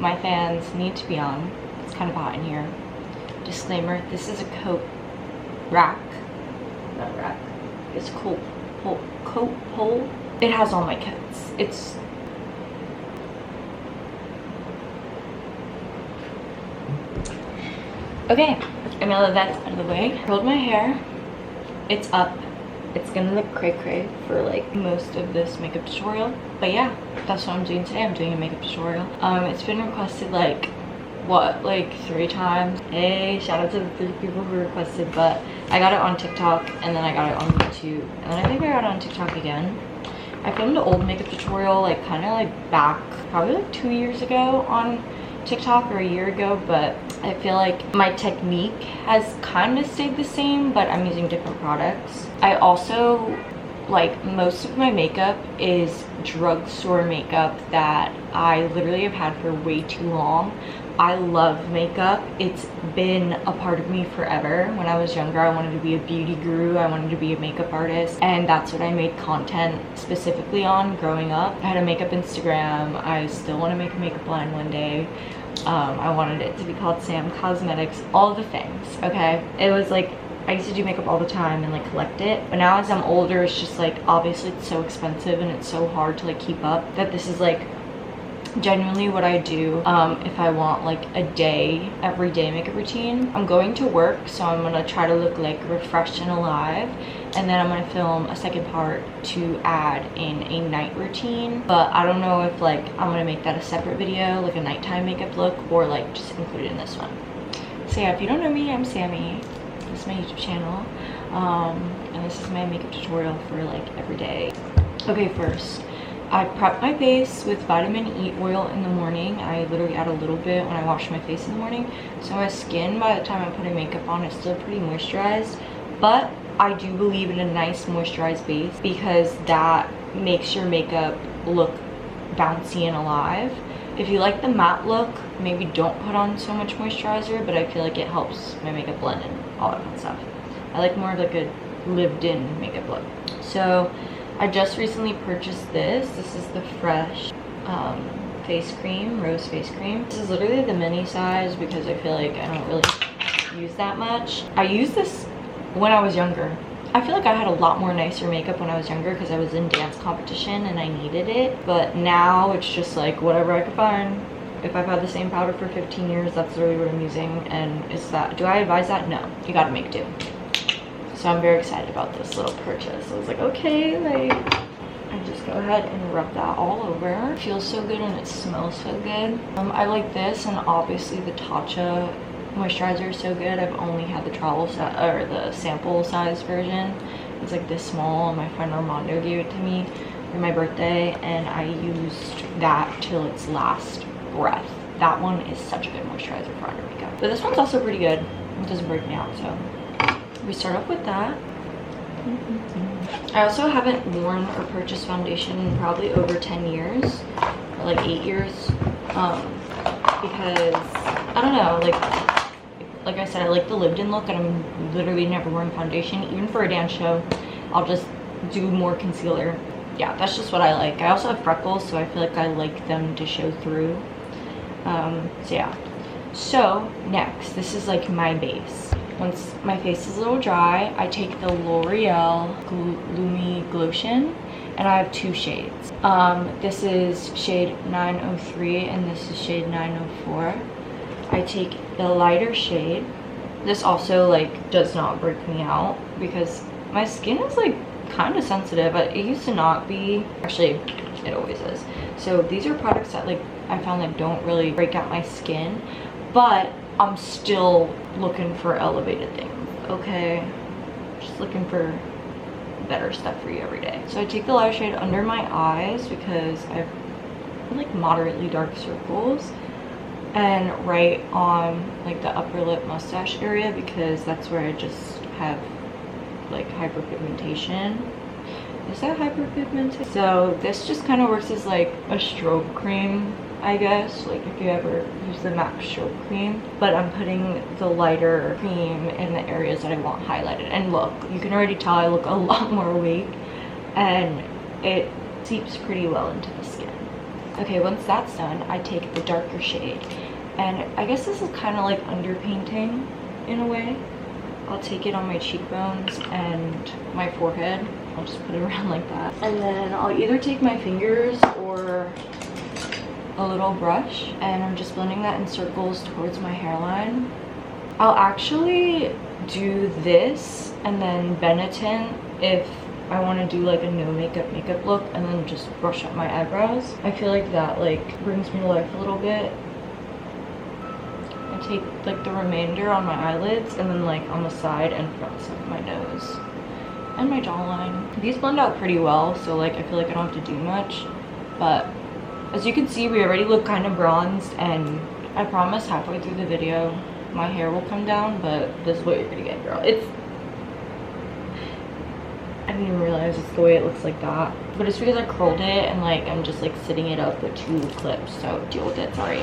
my fans need to be on. It's kind of hot in here. Disclaimer, this is a coat rack. Not rack. It's a coat hole. It has all my coats. It's okay. I'm gonna let that out of the way. Curled my hair. It's up. It's gonna look cray-cray for like most of this makeup tutorial. But yeah, that's what I'm doing today. I'm doing a makeup tutorial. It's been requested like, what, like 3 times. Hey, shout out to the 3 people who requested, but I got it on TikTok and then I got it on YouTube. And then I think I got it on TikTok again. I filmed an old makeup tutorial like kind of like back, probably like 2 years ago on TikTok or a year ago, but I feel like my technique has kind of stayed the same, but I'm using different products. I also, like, most of my makeup is drugstore makeup that I literally have had for way too long. I love makeup. It's been a part of me forever. When I was younger, I wanted to be a beauty guru. I wanted to be a makeup artist, and that's what I made content specifically on growing up. I had a makeup Instagram. I still want to make a makeup line one day. I wanted it to be called Sam Cosmetics, all the things, okay? It was like, I used to do makeup all the time and like collect it, but now as I'm older, it's just like, obviously it's so expensive and it's so hard to like keep up, that this is like genuinely what I do if I want like a everyday makeup routine. I'm going to work, so I'm gonna try to look like refreshed and alive, and then I'm gonna film a second part to add in a night routine. But I don't know if like I'm gonna make that a separate video, like a nighttime makeup look, or like just include it in this one. So yeah, if you don't know me, I'm Sammy. This is my YouTube channel, and this is my makeup tutorial for like every day. Okay, first I prep my face with vitamin E oil in the morning. I literally add a little bit when I wash my face in the morning, so my skin by the time I'm putting makeup on is still pretty moisturized. But I do believe in a nice moisturized base because that makes your makeup look bouncy and alive. If you like the matte look, maybe don't put on so much moisturizer, but I feel like it helps my makeup blend and all that fun stuff. I like more of like a lived in makeup look. So I just recently purchased this. This is the Fresh face cream, rose face cream. This is literally the mini size because I feel like I don't really use that much. I used this when I was younger. I feel like I had a lot more nicer makeup when I was younger because I was in dance competition and I needed it. But now it's just like whatever I could find. If I've had the same powder for 15 years, that's literally what I'm using. And it's that. Do I advise that? No. You gotta make do. So I'm very excited about this little purchase. I was like, okay, like, I just go ahead and rub that all over. It feels so good and it smells so good. I like this, and obviously the Tatcha moisturizer is so good. I've only had the travel set or the sample size version. It's like this small, and my friend Armando gave it to me for my birthday, and I used that till its last breath. That one is such a good moisturizer for under makeup. But this one's also pretty good. It doesn't break me out, so we start off with that. I also haven't worn or purchased foundation in probably over 10 years, or like 8 years, because I don't know, like I said, I like the lived-in look, and I'm literally never wearing foundation. Even for a dance show, I'll just do more concealer. Yeah, that's just what I like. I also have freckles, so I feel like I like them to show through. So yeah. So next, this is like my base. Once my face is a little dry, I take the L'Oreal Lumi Glotion, and I have 2 shades. This is shade 903 and this is shade 904. I take the lighter shade. This also like does not break me out because my skin is like kind of sensitive. It used to not be. Actually, it always is. So these are products that like I found that don't really break out my skin, but I'm still looking for elevated things, okay? Just looking for better stuff for you every day. So I take the lighter shade under my eyes because I have like moderately dark circles, and right on like the upper lip mustache area because that's where I just have like hyperpigmentation. Is that hyperpigmentation? So this just kind of works as like a strobe cream, I guess, like if you ever use the MAC strobe cream. But I'm putting the lighter cream in the areas that I want highlighted. And look, you can already tell I look a lot more awake, and it seeps pretty well into the skin. Okay, once that's done, I take the darker shade. And I guess this is kind of like underpainting in a way. I'll take it on my cheekbones and my forehead. I'll just put it around like that. And then I'll either take my fingers or a little brush, and I'm just blending that in circles towards my hairline. I'll actually do this and then Benetton if I want to do like a no makeup look, and then just brush up my eyebrows. I feel like that like brings me to life a little bit. I take like the remainder on my eyelids and then like on the side and fronts of my nose and my jawline. These blend out pretty well, so like I feel like I don't have to do much, but as you can see, we already look kind of bronzed, and I promise halfway through the video my hair will come down, but this is what you're gonna get, girl. I didn't even realize it's the way it looks like that, but it's because I curled it and like I'm just like sitting it up with 2 clips, so deal with it, sorry.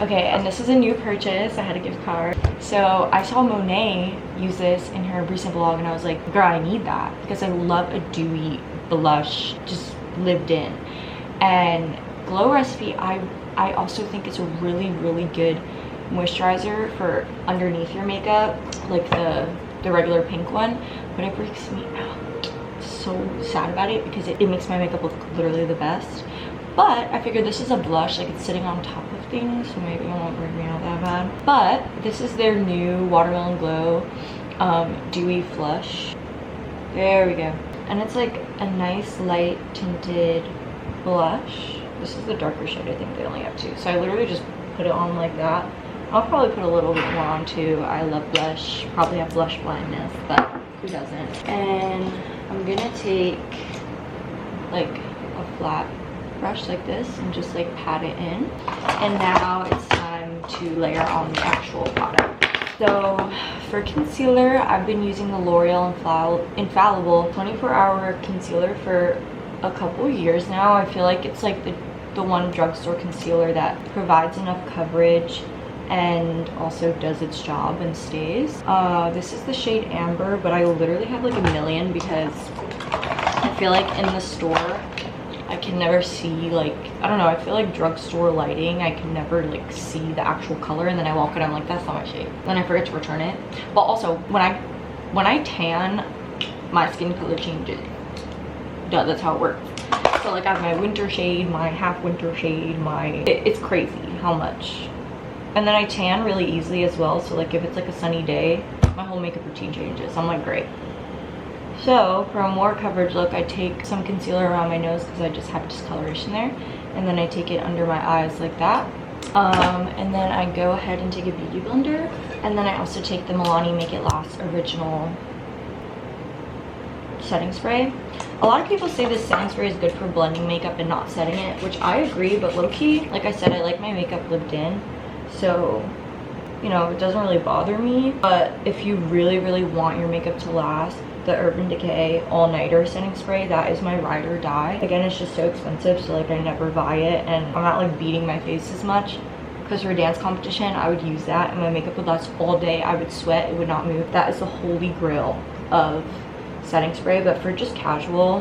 Okay, and this is a new purchase. I had a gift card. So I saw Monet use this in her recent vlog, and I was like, girl, I need that because I love a dewy blush, just lived in. And Glow Recipe, I also think it's a really good moisturizer for underneath your makeup, like the regular pink one, but it freaks me out. So sad about it because it makes my makeup look literally the best. But I figured this is a blush, like it's sitting on top of things, so maybe it won't bring me out that bad. But this is their new Watermelon Glow Dewy Flush. There we go. And it's like a nice light tinted blush. This is the darker shade. I think they only have 2. So I literally just put it on like that. I'll probably put a little bit more on too. I love blush. Probably have blush blindness, but who doesn't? And I'm gonna take like a flat brush like this and just like pat it in. And now it's time to layer on the actual product. So for concealer, I've been using the L'Oreal Infallible 24-hour concealer for a couple years now. I feel like it's like the one drugstore concealer that provides enough coverage and also does its job and stays. This is the shade Amber, but I literally have like a million because I feel like in the store I can never see, like, I don't know, I feel like drugstore lighting, I can never like see the actual color, and then I walk in, I'm like, that's not my shade. Then I forget to return it. But also when I tan, my skin color changes. Duh, that's how it works. So like I have my winter shade, my half winter shade, it's crazy how much. And then I tan really easily as well, so like if it's like a sunny day, my whole makeup routine changes. I'm like, great. So for a more coverage look, I take some concealer around my nose because I just have discoloration there, and then I take it under my eyes like that. And then I go ahead and take a beauty blender, and then I also take the Milani Make It Last Original setting spray. A lot of people say this setting spray is good for blending makeup and not setting it, which I agree, but low-key, like I said, I like my makeup lived in, so you know, it doesn't really bother me. But if you really want your makeup to last, the Urban Decay All-Nighter setting spray, that is my ride or die. Again, it's just so expensive, so like I never buy it, and I'm not like beating my face as much, because for a dance competition I would use that and my makeup would last all day. I would sweat, it would not move. That is the holy grail of setting spray. But for just casual,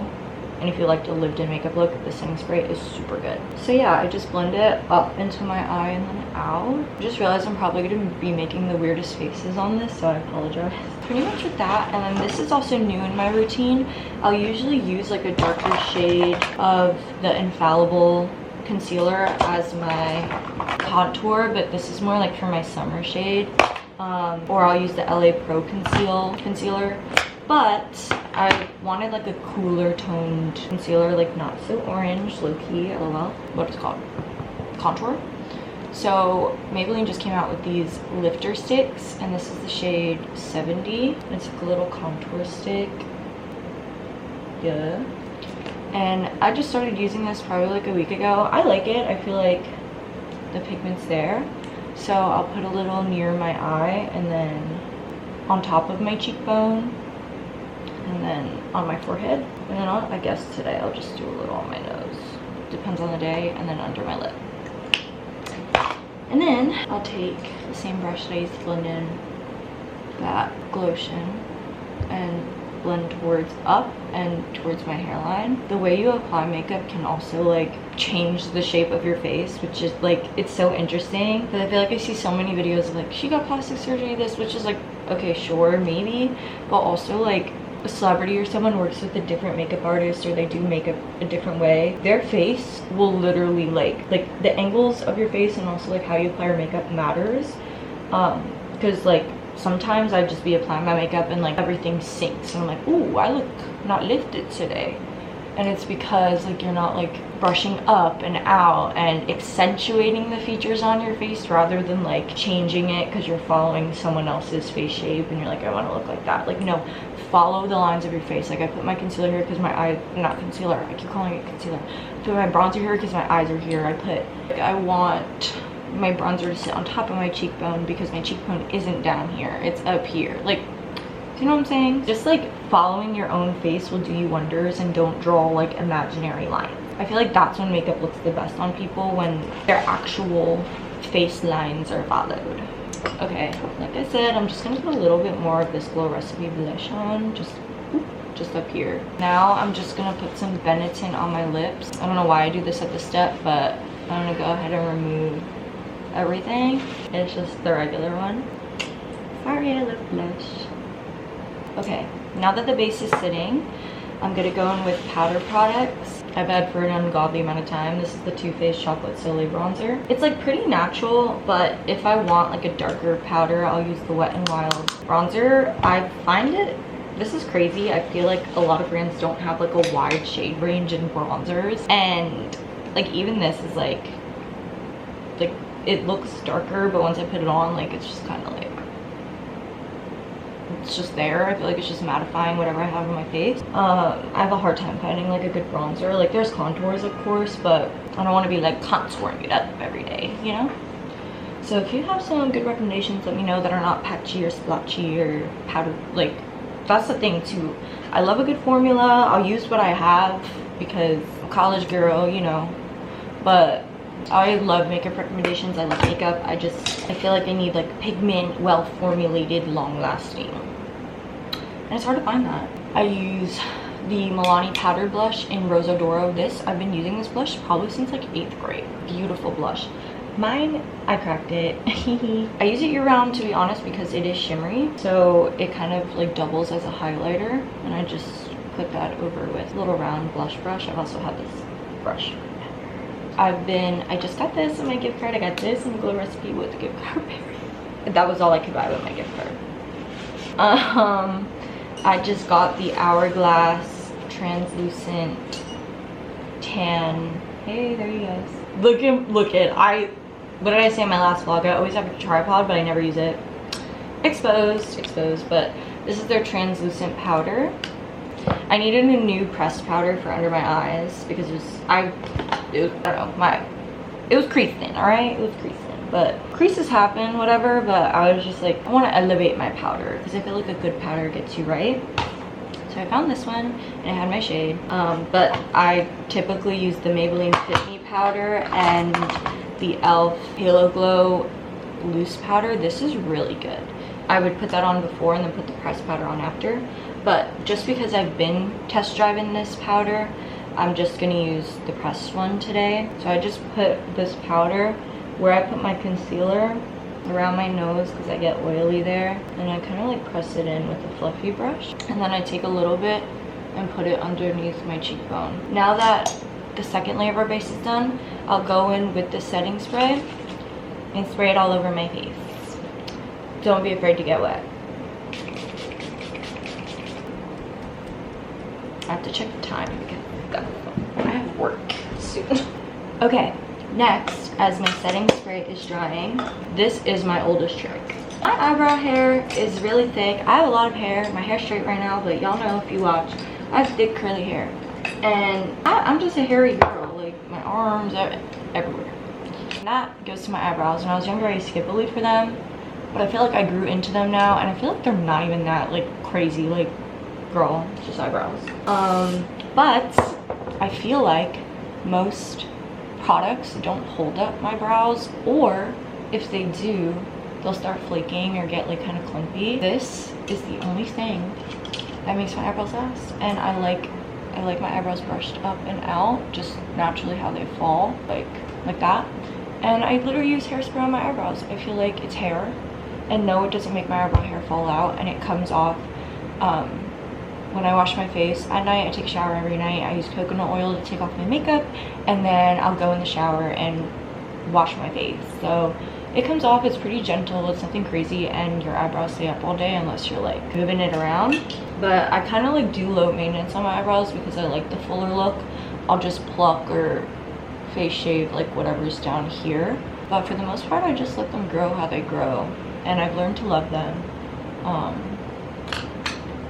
and if you like to lived in makeup look, the setting spray is super good. So yeah, I just blend it up into my eye and then out. I just realized I'm probably going to be making the weirdest faces on this, so I apologize. Pretty much with that. And then this is also new in my routine. I'll usually use like a darker shade of the Infallible concealer as my contour, but this is more like for my summer shade. Or I'll use the LA Pro concealer. But I wanted like a cooler toned concealer, like not so orange, low-key, lol. What is it called? Contour. So Maybelline just came out with these lifter sticks, and this is the shade 70. It's like a little contour stick. Yeah. And I just started using this probably like a week ago. I like it. I feel like the pigment's there. So I'll put a little near my eye, and then on top of my cheekbone, and then on my forehead, and then I guess today I'll just do a little on my nose, depends on the day, and then under my lip. And then I'll take the same brush that I used to blend in that Glotion and blend towards up and towards my hairline. The way you apply makeup can also like change the shape of your face, which is like, it's so interesting. But I feel like I see so many videos of like, she got plastic surgery, this, which is like, okay, sure, maybe, but also like a celebrity or someone works with a different makeup artist, or they do makeup a different way, their face will literally like the angles of your face and also like how you apply your makeup matters. Because like sometimes I'd just be applying my makeup and like everything sinks and I'm like, ooh, I look not lifted today. And it's because like you're not like brushing up and out and accentuating the features on your face rather than like changing it because you're following someone else's face shape and you're like, I want to look like that. Like, no, follow the lines of your face. Like I put my concealer here because my eye, not concealer, I keep calling it concealer. I put my bronzer here because my eyes are here. I want my bronzer to sit on top of my cheekbone because my cheekbone isn't down here, it's up here. Like, you know what I'm saying? Just like following your own face will do you wonders, and don't draw like imaginary lines. I feel like that's when makeup looks the best on people, when their actual face lines are followed. Okay, like I said, I'm just gonna put a little bit more of this Glow Recipe blush on, just up here. Now I'm just gonna put some Benetton on my lips. I don't know why I do this at this step, but I'm gonna go ahead and remove everything. It's just the regular one. Sorry, lip blush. Okay, now that the base is sitting, I'm gonna go in with powder products. I've had for an ungodly amount of time. This is the Too Faced Chocolate Soleil bronzer. It's like pretty natural, but if I want like a darker powder, I'll use the Wet n Wild bronzer. I find it, this is crazy, I feel like a lot of brands don't have like a wide shade range in bronzers, and like even this is like it looks darker, but once I put it on, like it's just kind of like, it's just there. I feel like it's just mattifying whatever I have on my face. I have a hard time finding like a good bronzer. Like there's contours of course, but I don't want to be like contouring it up every day, you know? So if you have some good recommendations, let me know, that are not patchy or splotchy or powder. Like that's the thing too. I love a good formula. I'll use what I have because I'm a college girl, you know, but I love makeup recommendations. I love makeup. I feel like I need like pigment, well formulated, long lasting, and it's hard to find that. I use the Milani powder blush in Rosa Doro. I've been using this blush probably since like 8th grade. Beautiful blush. Mine, I cracked it. I use it year round, to be honest, because it is shimmery, so it kind of like doubles as a highlighter, and I just put that over with a little round blush brush. I've also had this brush. I just got this in my gift card. I got this in the Glow Recipe with the gift card. That was all I could buy with my gift card. I just got the Hourglass translucent tan. Hey, there you guys. Look at what did I say in my last vlog? I always have a tripod, but I never use it. Exposed, but this is their translucent powder. I needed a new pressed powder for under my eyes because I don't know, it was crease thin, all right? It was crease thin, but creases happen, whatever, but I was just like, I want to elevate my powder because I feel like a good powder gets you right. So I found this one and it had my shade, but I typically use the Maybelline Fit Me powder and the e.l.f. Halo Glow loose powder. This is really good. I would put that on before and then put the pressed powder on after, but just because I've been test driving this powder, I'm just gonna use the pressed one today. So I just put this powder where I put my concealer, around my nose because I get oily there, and I kind of like press it in with a fluffy brush, and then I take a little bit and put it underneath my cheekbone. Now that the second layer of our base is done, I'll go in with the setting spray and spray it all over my face. Don't be afraid to get wet. I have to check the time because I have work soon. Okay, next, as my setting spray is drying, this is my oldest trick. My eyebrow hair is really thick. I have a lot of hair. My hair's straight right now, but y'all know if you watch, I have thick curly hair. And I'm just a hairy girl. Like my arms are everywhere. And that goes to my eyebrows. When I was younger, I used to get bullied for them, but I feel like I grew into them now, and I feel like they're not even that like crazy. Like, girl, it's just eyebrows. But I feel like most products don't hold up my brows, or if they do, they'll start flaking or get like kind of clumpy. This is the only thing that makes my eyebrows last. And I like my eyebrows brushed up and out, just naturally how they fall, like that. And I literally use hairspray on my eyebrows. I feel like it's hair, and no, it doesn't make my eyebrow hair fall out, and it comes off when I wash my face at night. I take a shower every night. I use coconut oil to take off my makeup, and then I'll go in the shower and wash my face. So it comes off. It's pretty gentle. It's nothing crazy, and your eyebrows stay up all day unless you're like moving it around. But I kind of like do low maintenance on my eyebrows because I like the fuller look. I'll just pluck or face shave like whatever's down here, but for the most part I just let them grow how they grow, and I've learned to love them.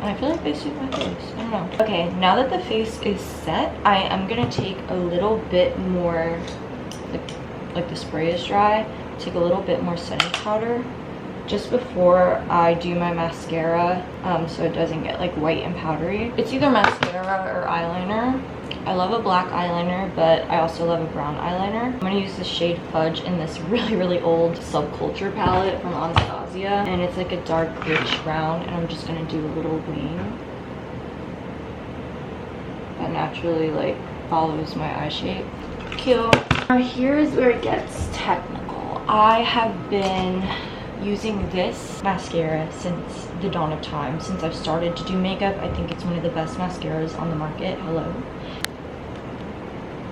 And I feel like they suit my face. I don't know. Okay, now that the face is set, I am gonna take a little bit more, like the spray is dry, take a little bit more setting powder just before I do my mascara, so it doesn't get like white and powdery. It's either mascara or eyeliner. I love a black eyeliner, but I also love a brown eyeliner. I'm gonna use the shade Fudge in this really old Subculture palette from Anastasia, and it's like a dark rich brown, and I'm just gonna do a little wing that naturally like follows my eye shape. Cute. Now here's where it gets technical. I have been using this mascara since the dawn of time, since I've started to do makeup. I think it's one of the best mascaras on the market. Hello.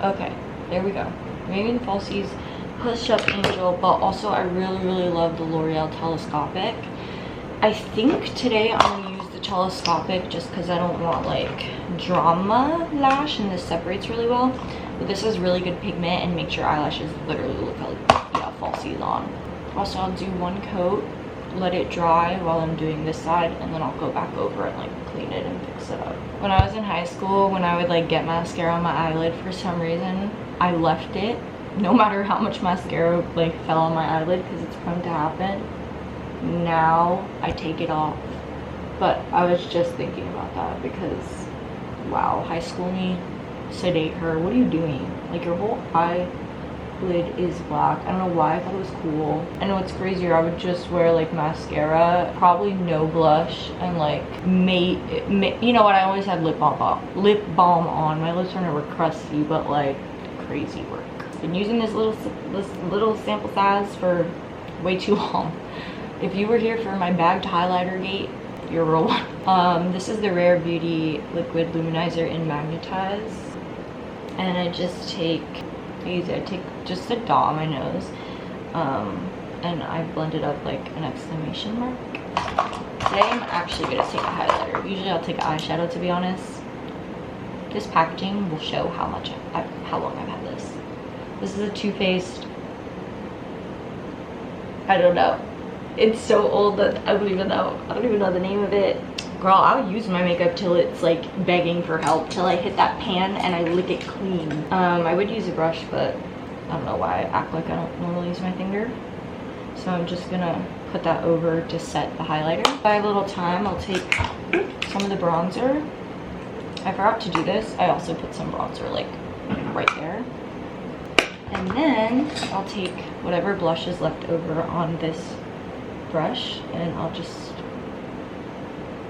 Okay, there we go. Maybe the Falsies Push Up Angel, but also I really love the L'Oreal Telescopic. I think today I'm gonna use the Telescopic just because I don't want like drama lash, and this separates really well. But this has really good pigment and makes your eyelashes literally look like you have falsies on. Also, I'll do one coat, let it dry while I'm doing this side, and then I'll go back over and like clean it and fix it up. When I was in high school, when I would like get mascara on my eyelid, for some reason I left it no matter how much mascara like fell on my eyelid, because it's prone to happen. Now I take it off, but I was just thinking about that because wow, high school me, sedate her, what are you doing? Like your whole eyelid is black. I don't know why, I thought it was cool. I know it's crazier, I would just wear like mascara, probably no blush, and like you know what, I always had lip balm on. My lips are never crusty, but like crazy work. Been using this little sample size for way too long. If you were here for my bagged highlighter gate, you're real one. This is the Rare Beauty Liquid Luminizer in Magnetize, and I just take I take just a dot on my nose, and I blend it up like an exclamation mark. Today I'm actually gonna take a highlighter. Usually I'll take eyeshadow, to be honest. This packaging will show how long I've had this. This is a Too Faced, I don't know. It's so old that I don't even know the name of it. Girl, I'll use my makeup till it's like begging for help, till I hit that pan and I lick it clean. I would use a brush, but I don't know why I act like I don't normally use my finger. So I'm just gonna put that over to set the highlighter. If I have a little time, I'll take some of the bronzer. I forgot to do this. I also put some bronzer like right there. And then I'll take whatever blush is left over on this brush, and I'll just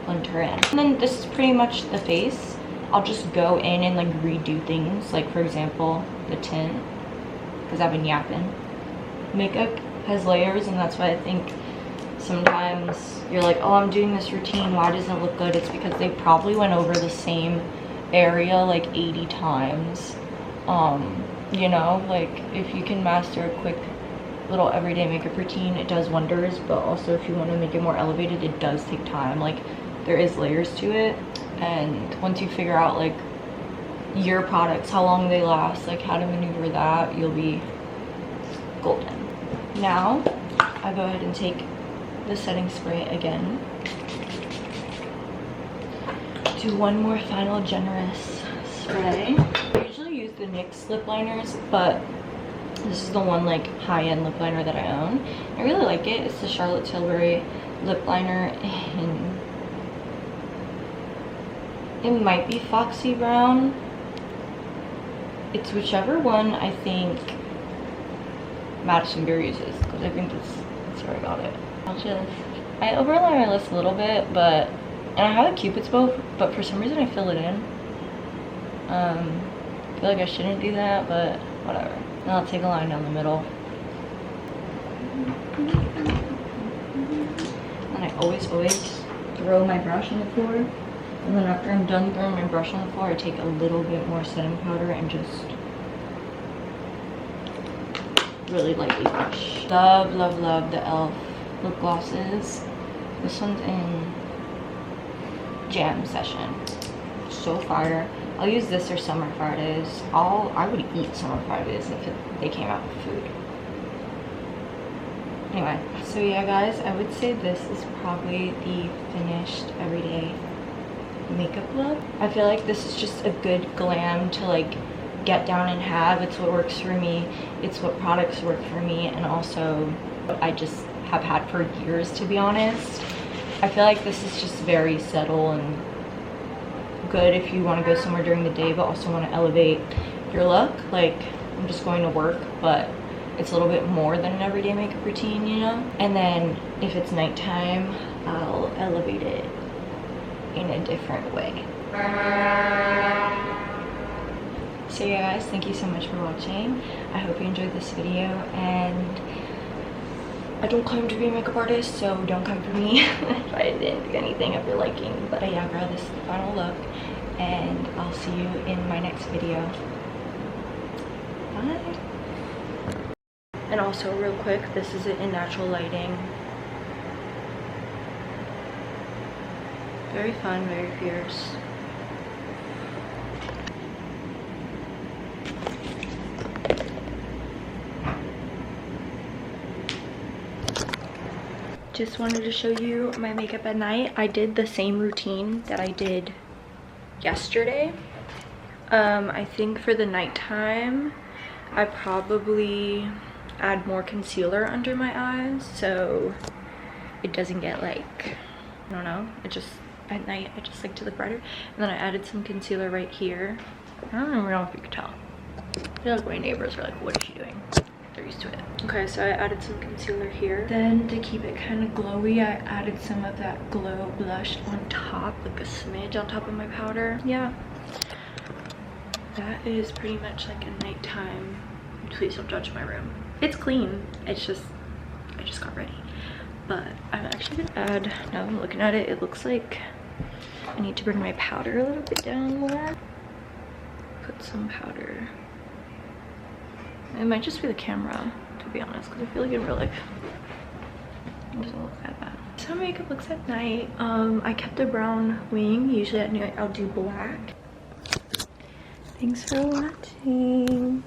blend her in. And then this is pretty much the face. I'll just go in and like redo things, like for example the tint, because I've been yapping. Makeup has layers, and that's why I think sometimes you're like, oh, I'm doing this routine, why doesn't it look good? It's because they probably went over the same area like 80 times. You know, like if you can master a quick little everyday makeup routine, it does wonders. But also if you want to make it more elevated, it does take time. Like there is layers to it, and once you figure out like your products, how long they last, like how to maneuver that, you'll be golden. Now I go ahead and take the setting spray again. Do one more final generous spray. I usually use the NYX lip liners, but this is the one like high-end lip liner that I own. I really like it. It's the Charlotte Tilbury lip liner in, it might be Foxy Brown. It's whichever one I think Madison Beer uses, because I think that's where I got it. I overline my lips a little bit, but And I have a Cupid's bow, but for some reason I fill it in. I feel like I shouldn't do that, but whatever. And I'll take a line down the middle. And I always throw my brush on the floor. And then after I'm done throwing my brush on the floor, I take a little bit more setting powder and just really lightly brush. Love, love, love the e.l.f. lip glosses. This one's in Jam Session. So fire. I'll use this or Summer Fridays. I would eat Summer Fridays if they came out with food. Anyway, so yeah guys, I would say this is probably the finished everyday makeup look. I feel like this is just a good glam to like get down and have. It's what works for me. It's what products work for me, and also what I just have had for years, to be honest. I feel like this is just very subtle and good if you want to go somewhere during the day but also want to elevate your look. Like, I'm just going to work, but it's a little bit more than an everyday makeup routine, you know? And then if it's nighttime, I'll elevate it in a different way. So yeah guys, thank you so much for watching. I hope you enjoyed this video, and I don't claim to be a makeup artist, so don't come for me if I didn't do anything of your liking. But yeah, girl, this is the final look, and I'll see you in my next video. Bye. And also, real quick, this is it in natural lighting. Very fun, very fierce. Just wanted to show you my makeup at night. I did the same routine that I did yesterday. I think for the nighttime, I probably add more concealer under my eyes so it doesn't get like, I don't know, it just, at night I just like to look brighter. And then I added some concealer right here. I don't even know if you could tell. I feel like my neighbors are like, what is she doing? They're used to it. Okay, so I added some concealer here. Then to keep it kind of glowy, I added some of that glow blush on top, like a smidge on top of my powder. Yeah, that is pretty much like a nighttime. Please don't judge my room. It's clean. It's just, I just got ready. But I'm actually gonna add, now that I'm looking at it, it looks like I need to bring my powder a little bit down more. Put some powder. It might just be the camera, to be honest, because I feel like in real life it doesn't look that bad. That's how makeup looks at night. I kept a brown wing. Usually at night I'll do black. Thanks for watching.